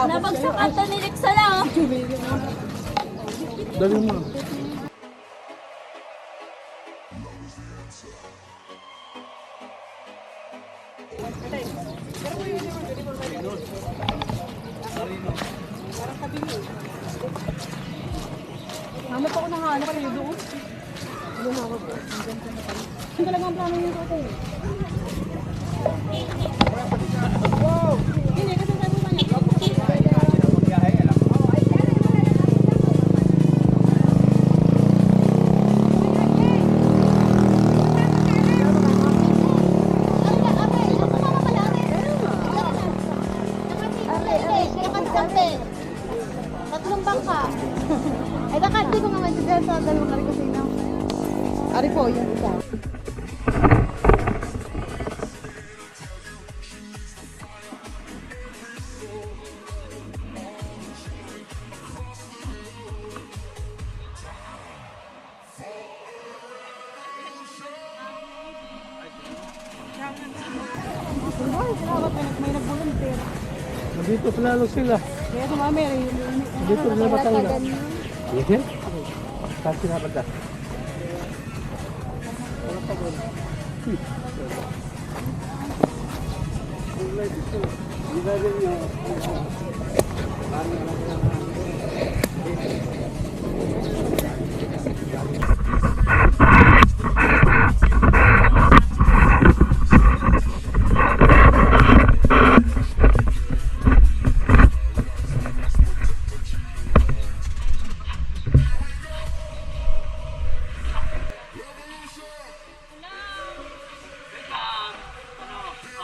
Nabagsak ata ni Lexa lang. Dali mo. Hanap ako ng hanap kayo doon. Lumawag po. Ang talagang plano niyo ito eh. Hindi, kasi sabi mo niya. Tatlong bangka. Ay, nakati ko nga magdadal sa dalawang ari kasi na. Ari po, yung isa. May nag-volunteer. Dito lalo sila. Kaya sumami rin. Dito na Batangas. Yes. Kasi na ba?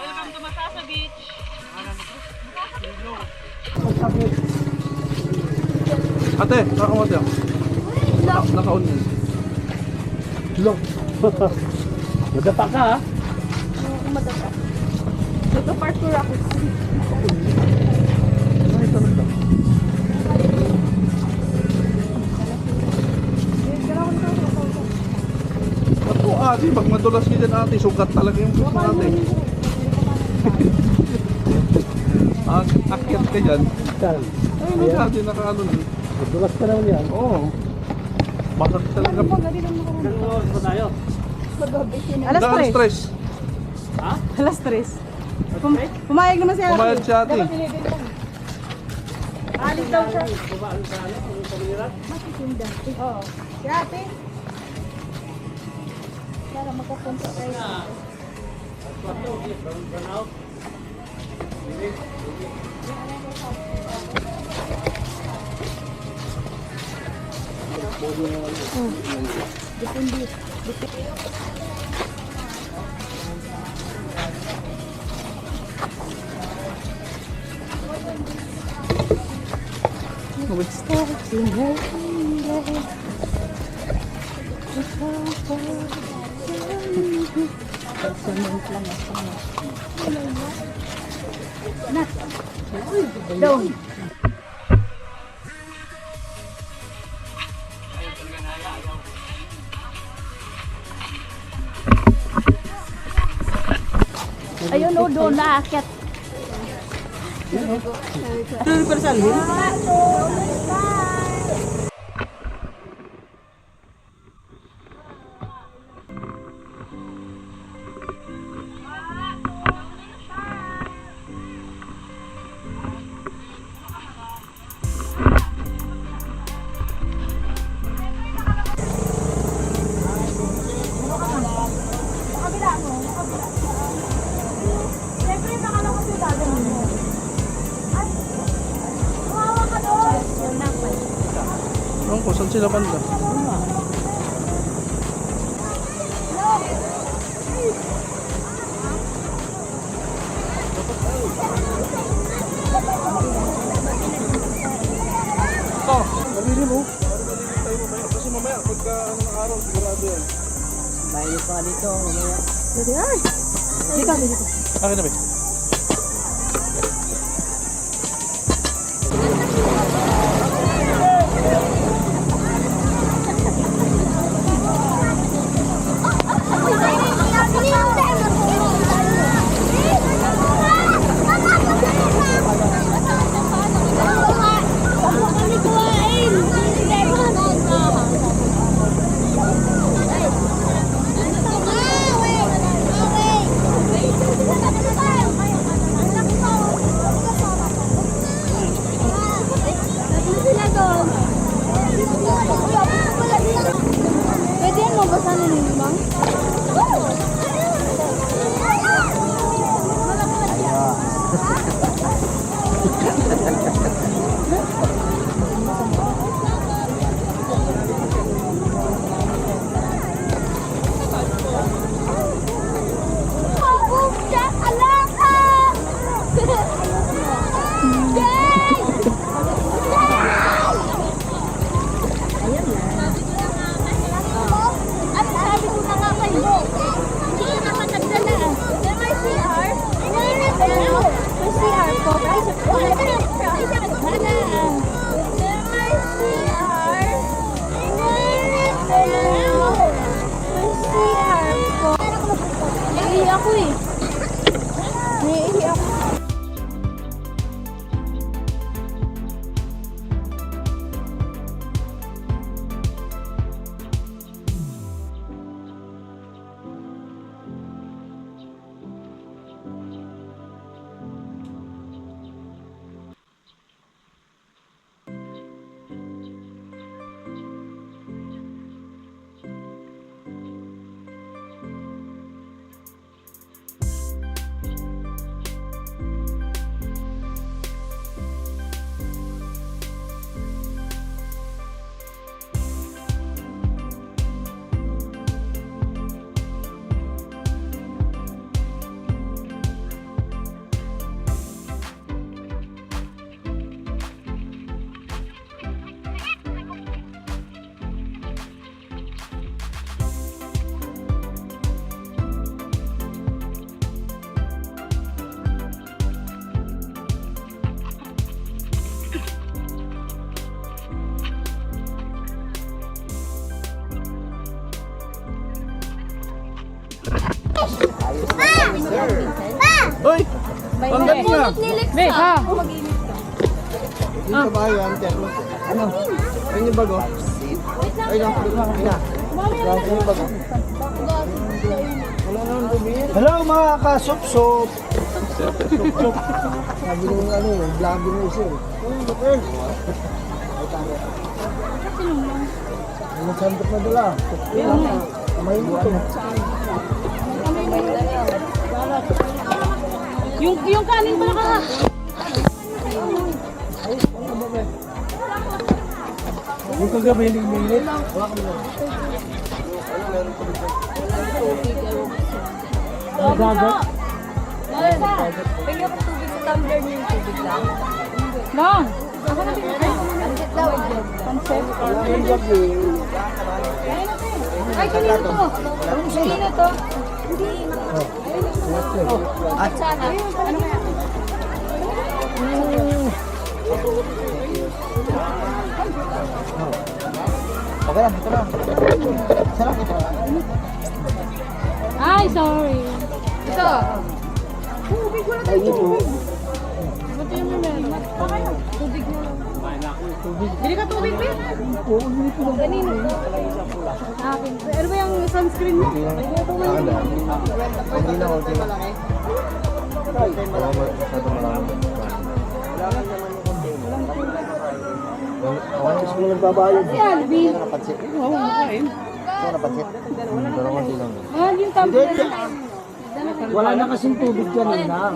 Welcome to Masasa Beach. Ate, nakakamot yan. Naka-on yan. Look. Madapa ka ha? Madapa. Ito parkour ako. Ay, ito na ito. Ako ate, pag madulas ka dyan ate, sugat talaga yung gusto ate. Akyat ka dyan. Ay, hindi ate, naka-ano na. Madulas ka naman yan. Oo. Bakit talaga. Gano'n ba tayo? Alas tres. Ha? Alas tres. Pumayag naman siya. Pumayag siya ate. Alis daw siya. Bumalik sa ano? Ang pamirat? Matitinda. Oo. Si ate. Para makapunta kayo. Burn out. Depende. Starts in her Cement lang down. Ayun o, doon naakyat. Doon pa sa lin. Ewan ko, saan sila banda? Ito, nabili mo. Kasi mamaya, pagka anong araw, sigurado yan. Mayo pa dito, mamaya. Dito ay. Dito, dito. Akin na ba? Ay, Uy! Pangat niya! Be, ha? Dito ba yan, Teklo? Ano? Ayun yung bago? Ay lang, Yan yung bago. Wala naman bumili. Hello mga kasup-sup! Sup-sup. Sabi nung ano, vlogging mo siya. Ano sandok na dala? Kamay mo ito. Yung kanin pa naka. Yung kagabi, minit. Wala kami na. Nagagat? Bigyan ko tubig sa tumbler niyo yung tubig lang. Lang. Pansit daw. Concept. Yung gabi. Ay, kanino to? Kanino to? At sana. Ano kaya? Okay lang, ito lang. Sarap ito. Ay, sorry. Ito. Tubig, wala Ay, ito. Ba't yung meron? Tubig na lang. Bili ka tubig, Bin? Oo, dito lang. Kanino to? Akin. Ano ba yung sunscreen mo? Akin na. Hindi na, okay na. Wala masyado marami. Okay, gusto mo nagbabayad. Si Alvin. Napansit. Oo, kain. Ito napansit. Dalawang silang. Mahal yung tumbler. Wala na kasing tubig kanina.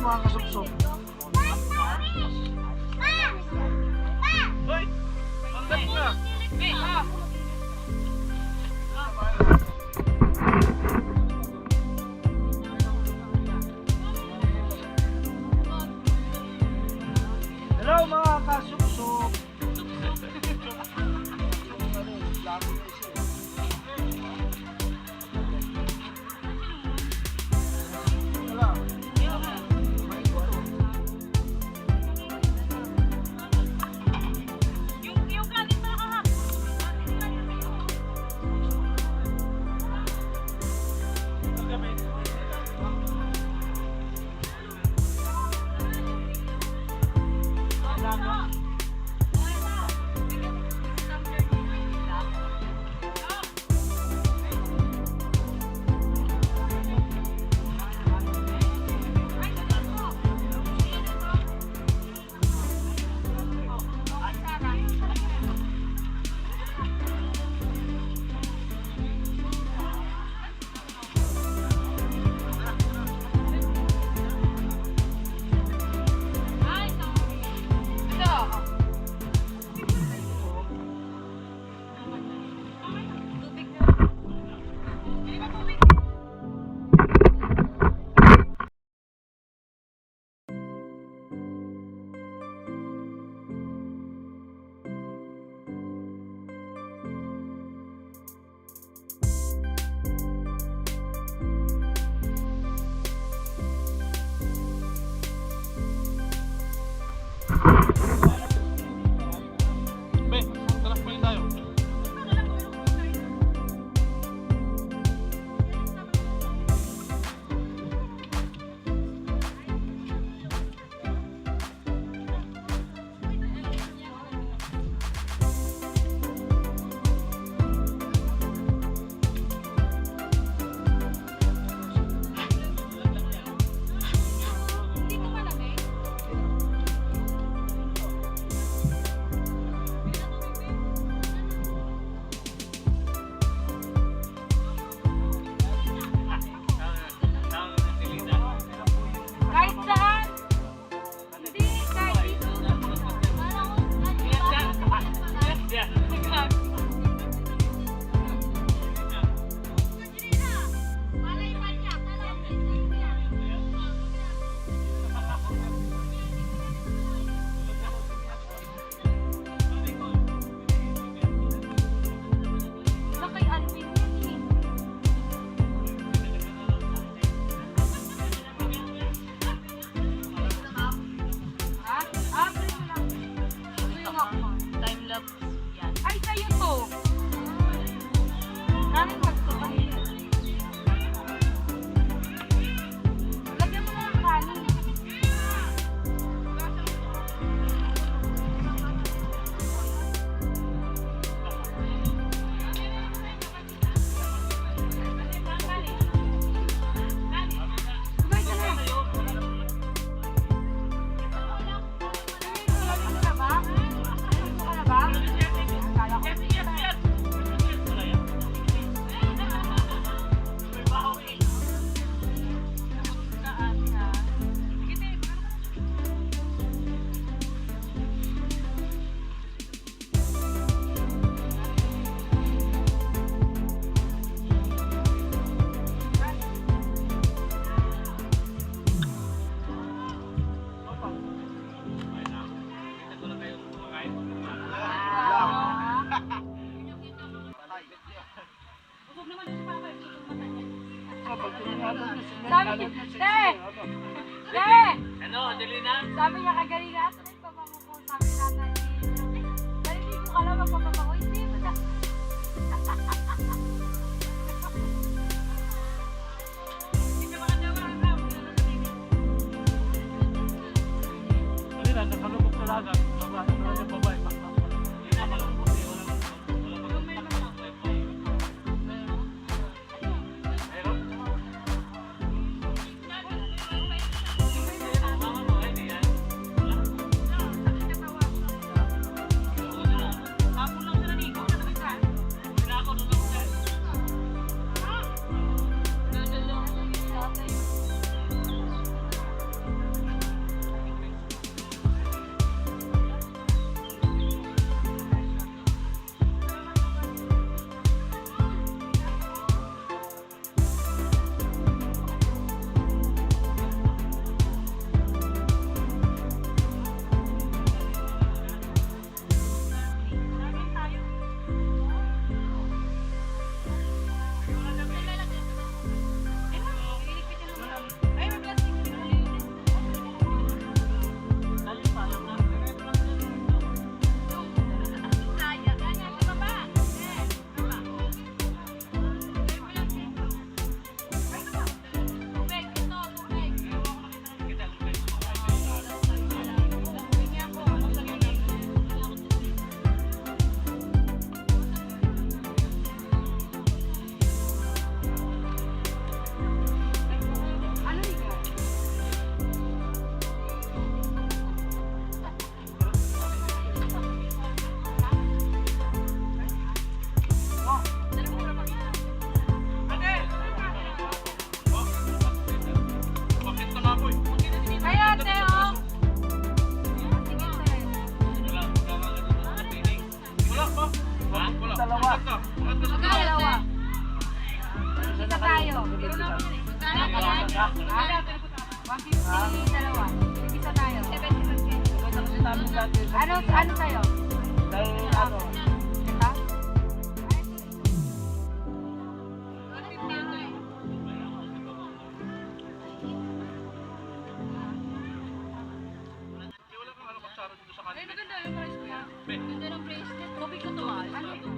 Mga kasupsop. Hoy! Pagkat na! Hello mga kasupsop! Tapos, yan. Ay, sa'yo to. Namin magsukahin. Lagyan mo ng kanin. Sabi niya, Te! Ano, Adelina? Sabi niya kagalina, sabi pa ko sabi natin. Naliligo ka lang magpapabango. Hindi mo na. Hindi ka makadawa ka. Adelina, nakalubog talaga. Babae. Hindi na malungkot eh. Walang Kaya, Te, oh. Dalawa. Isa tayo. Dalawa. Isa tayo. Ano tayo? Ito? Ay, maganda yung price ko yan. Ganda ng bracelet. Tubig ko to ah. Ano ito?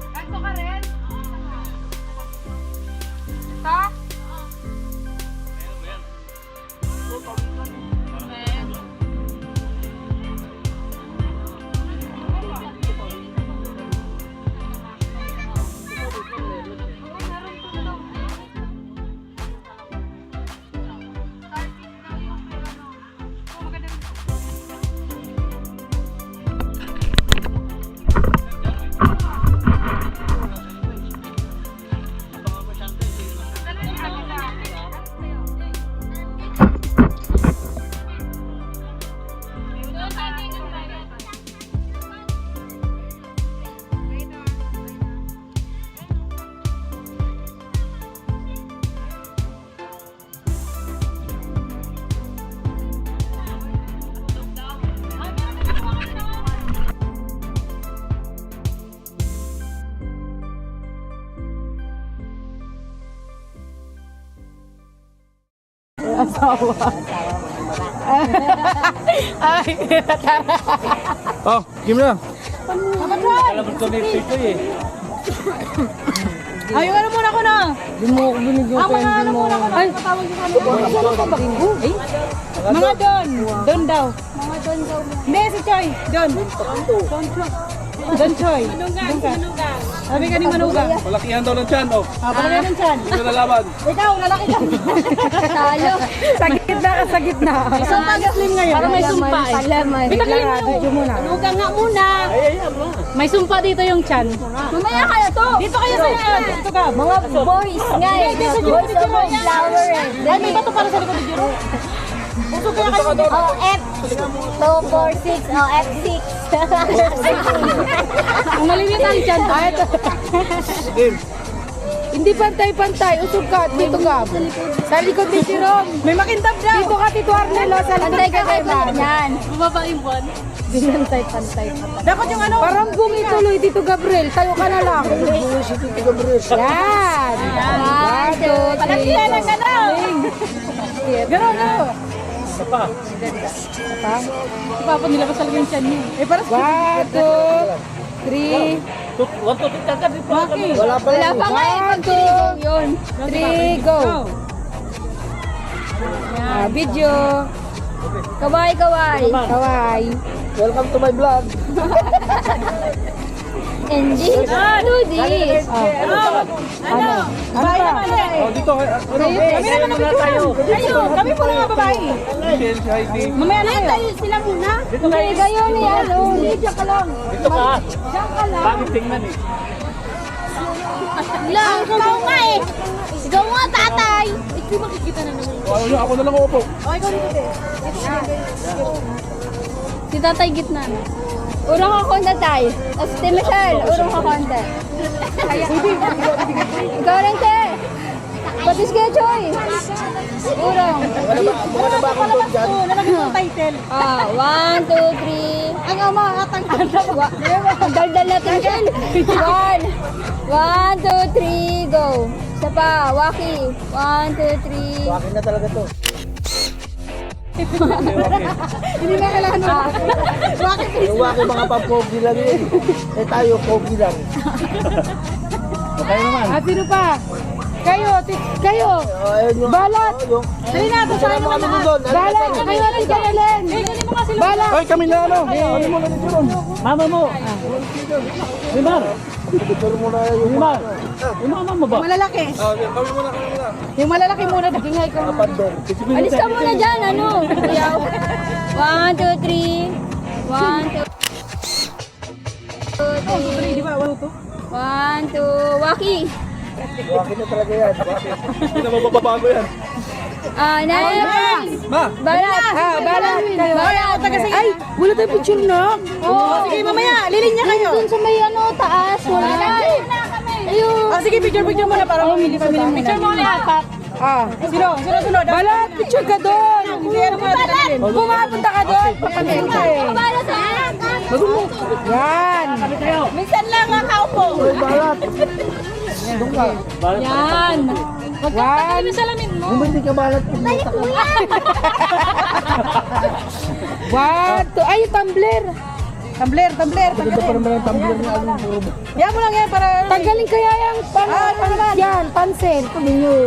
Ganto ka rin? Ito? Oo, meron po. Asawa. Ay, Oh, game na. Alam mo ito na yung pito eh. ay, yung ano muna ko na. Hindi mo ako binigyan Ang mga ano muna ko na. Ay, patawag yung ano. Mga Don. Don daw. Mga doon daw mo. Hindi, si Choy. Don. Don Choy. Don ka. Sabi ka ni Manuga. Palakihan daw ng tiyan, oh. Ah, palagay ng tiyan. Hindi na laban. Ikaw, lalaki ka. Talo. Sa gitna ka, sa gitna. Sumpa Slim ngayon. Para may sumpa eh. Palaman. Video muna. Manuga nga muna. May sumpa dito yung tiyan. Mamaya kaya to. Dito kayo sa yan. Dito ka. Mga boys nga eh. Boys of flower eh. Ay, may bato para sa likod ni Jiro. Usog kaya kayo. Oh, F246. Oh, F6. Ang maliit ang tiyan. Ay, ito. Game. Hindi pantay-pantay. Usog ka. Dito ka. Sa likod ni Jerome. May makintab daw. Dito ka, Tito Arnel. Sa likod Pantay ka kay yan. Bumaba yung buwan. Dinantay-pantay. Dapat yung ano? Parang bungi tuloy, Tito Gabriel. Tayo ka na lang. Bungi si Tito Gabriel. Yan. One, two, three. Palakihan ang gano'n. Gano'n, gano'n. Sapa. Papa nilabas talaga yung tiyan niya. Eh, parang 1, 2, 3. Wanto titakan di pa kami. Wala pa Wala pa nga eh. Pag yun. 3, go. Video. Kaway, kaway. Kawai. Welcome to my vlog. NG. Do this. Ano? Ano pa? Oh, dito. Kami naman ang tayo. Kami po nga babae. Si Heidi. Mamaya na kayo. Sila muna. Dito ka. Hindi kayo ni ano. Hindi, diyan ka lang. Dito ka. Diyan ka lang. Bakit tingnan eh? Lang, ikaw nga eh. Ikaw nga tatay. Ikaw makikita na naman. Oh, ano, ako na lang upo. Oh, ikaw dito eh. Si tatay gitna. Urong ka konta tayo. Tapos si Michelle, urong ka konta. Ikaw rin te. Patis kayo, Choy. Urong. Wala ba akong doon dyan? Nalagay mo ang title. Ah, 1, 2, 3. Ang ama, atang Ang daldal natin dyan. 1, 2, 3, go. Isa pa, Waki. 1, 2, 3. Akin na talaga to. Hindi na kailangan mo. Bakit? Yung waki mga papogi lang yun. Eh tayo, pogi lang. Okay naman. At sino pa? Kayo, kayo. Ayun yung... Balat. Yung... Dali na, ito sa Kasama kami naman. doon. Balat, kayo at ikaw, Ellen. Balat. Ay, kami na ano. Kami muna ni Jerome. Mama mo. Limar. Picture muna yung... Limar. Yung mama mo ba? Malalaki. Oh, kami muna, kami muna. Yung malalaki muna, dagingay ko. Pandor. Alis ka muna dyan, ano? 1, 2, 3. 1, 2. Di ba? Walo to? 1, 2, Waki. Waki na talaga yan. Waki. Hindi na mababago yan. Ah, next. Ma! Balat. Balat. Balat. Ay, wala tayo picture na. Oh, sige, mamaya. Lilinya kayo. Dun sa may ano, taas. Wala. Ayun. Oh, sige, picture muna para mamili muna. Picture mo ulit. Sino? Sino sunod? Balat, picture ka doon. Hindi, ano muna natin. Pumapunta ka doon. Papansin ka eh. Balat. Yan. Minsan lang nakaupo. Balat! Yan. Magkakatagal na salamin mo. Kung hindi ka balat, pumunta ka. 1, 2, ay, tumbler. Tumbler. Maganda pa naman ang tumbler niya. Yan mo lang yan para... Tanggalin kaya yung yan, pansin.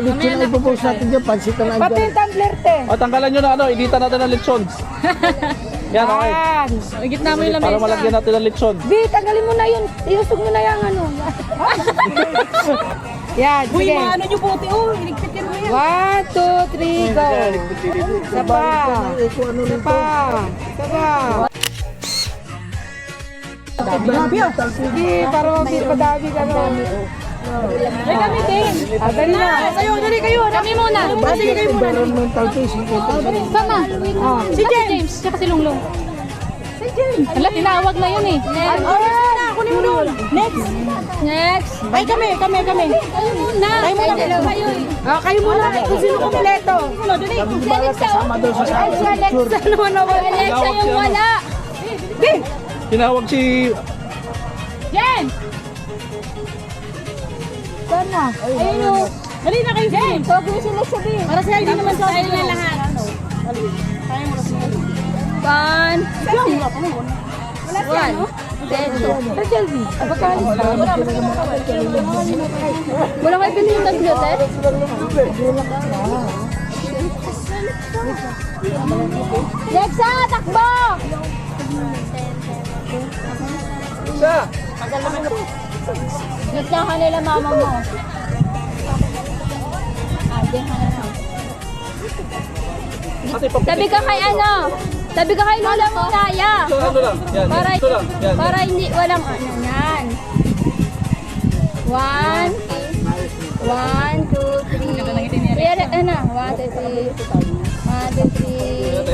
Lechon na ipopost natin dyan. Pansit na lang Pati dyan. yung tumbler, te. O, tanggalan nyo na ano. Editan natin ang lechon. Yan, okay. Yan. Igit mo yung Para malagyan natin ang lechon. Di, tanggalin mo na yun. Iusog mo na yung ano. Yan, sige. Uy, maano nyo puti. Oh, iligpit yan mo yan. 1, 2, 3, go. Isa pa. Isa pa. Isa pa. Grabe ah. Sige, para madami ka nun. Ay, kami din. Dali na. Kayo, dali kayo. Kami muna. Sige, kayo muna. Environmental fishing. Sama. Si James. Tsaka si Lunglong. Si James. Hala, tinawag na yun eh. Kunin mo doon. Next. Ay, kami. Kayo muna. Kayo muna. Kung sino kumpleto. Dali. Balat kasama doon sa Ay, si Alexa naman ako. Alexa yung wala. Tinawag si... James. Sana. Ayun o. Dali na kayo, James. Pogi sila sabihin. Para sa'yo, hindi naman tayo na lahat. One. One. Wala kayo pili yung tatlo, te? Lexa, takbo! Git na kanila mama mo. Diyan ka na lang. Tabi ka kay ano? Tabi ka kay Lola muna, ya. Ito lang. Yan. Para, Ito lang. Yan. para hindi, walang ano, yan. 1, 2, 3. Kaya, ano, 1, 2, 3. 1, 2,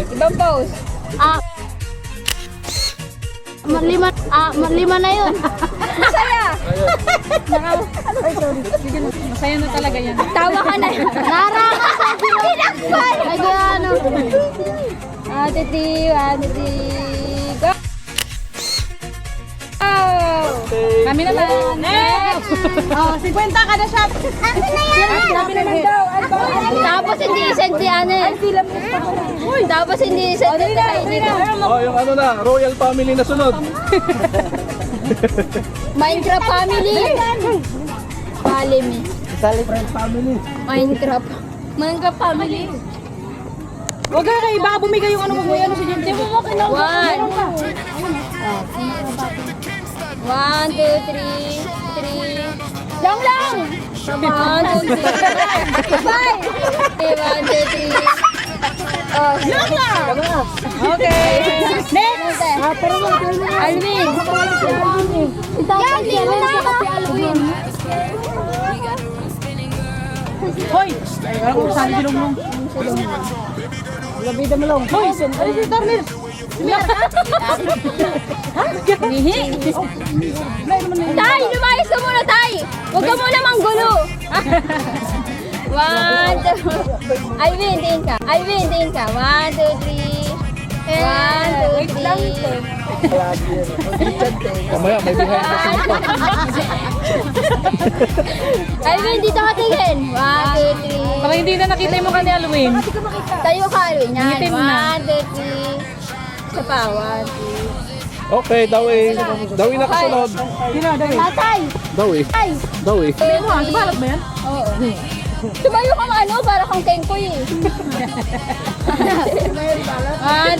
3. Ibang pose. Lima na yun. Masaya. Masaya na talaga yan. Tawa ka na. Narangan sa pinakbal. Ay, ano. 1, 2, 3. 1, 2, 3. Go. Kami na lang. Next! 50 ka na siya. Kami na lang daw. Tapos hindi isenti ano eh. Tapos hindi isenti tayo dito. Oh, yung ano na, royal family na sunod. Minecraft family. Palimi. Family. Minecraft. Minecraft family. Huwag ka kayo, baka bumigay yung ano mo si James. Di mo mo kinaw. 1, 2, 3. Lang lang! 1, 2, 3. 5! 1, 2, 3. Oh, lang lang! Okay. Next! Alvin! Yan, lino na ako! Alvin! Hoy! Ay, saan si Lunglong? Labida mo lang. Hoy! Ay, si Darnel! Nihi! Tay! Lumayas ka muna, Tay! Huwag ka muna manggulo! 1, 2... Alvin, tingin ka! Alvin, tingin ka! 1, 2, 3... 1, 2, 3... Kamaya, may behind the scenes pa. Alvin, dito ka tingin! 1, 2, 3... Parang hindi na nakita yung mukha ni Halloween. Tayo ka, Alvin. Yan. Ngitin mo na. 1, 2, 3... Isa pa, 1, 2... Okay, dawi. Dawi na kasunod. Tatay! Dawi. Tay! Dawi. Sabihin mo, sa balat ba yan? Oo. Tumayo kang ano, para kang kengkoy eh. 1,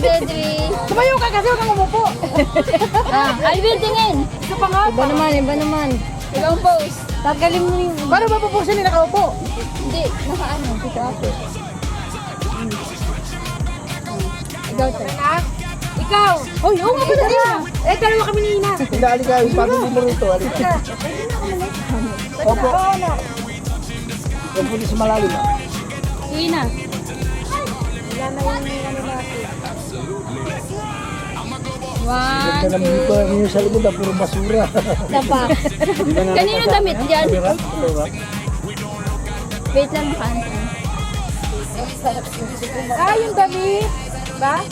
2, 3... Tumayo ka kasi huwag kang umupo. Alvin, tingin! Isa pa nga. Iba naman. Ibang pose. Tagalin mo yung... Paano ba pupusin ni nakaupo? Hindi, nakaano. Dito ako. Ikaw, Tay. Ikaw! Hoy, oo nga pala rin. Eh, dalawa kami ni Ina. Hindi, alika. Yung family mo rito. Alika. Opo. Huwag mo sa malalim. Ina. One, Alam mo pa yung sa likod, puro basura. tapak. Kanino damit yan? Wait lang, makaano. Yung damit. Ba?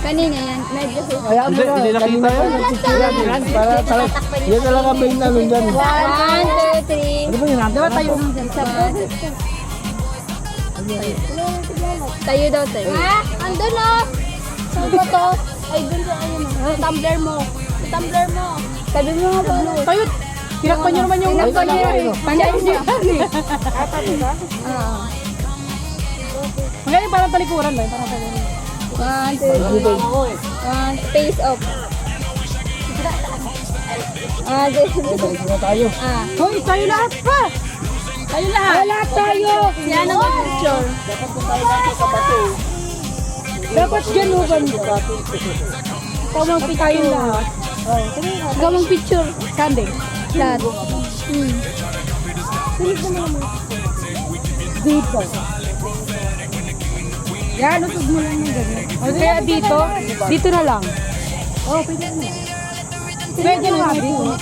Kanina yan. Medyo Hindi nakita yan. Yan talaga ba yung namin dyan? 1, 2, 3. Ano ba yun? Dapat tayo. Tayo daw tayo. Andun o! Saan ba to? Ay, dun sa ayun o. Tumbler mo. Tumbler mo. Sabi mo nga ba? Tayo. Tinakpan niyo naman yung Tinakpan niyo. Pandiyan niyo. Oo. Ngayon parang talikuran ba? Parang talikuran. 1, 2, 3. Face off. 1, 2, 3. Tayo. Hoy, tayo lahat pa. Tayo lahat. Lahat tayo. Yan ang picture. Dapat dyan mo ba? Tamang picture lahat. Gamang picture. Kande. Lahat. Dito. Yan, usog mo lang yung ganyan. Kaya dito na lang. Oh, pwede na. Pwede na dito.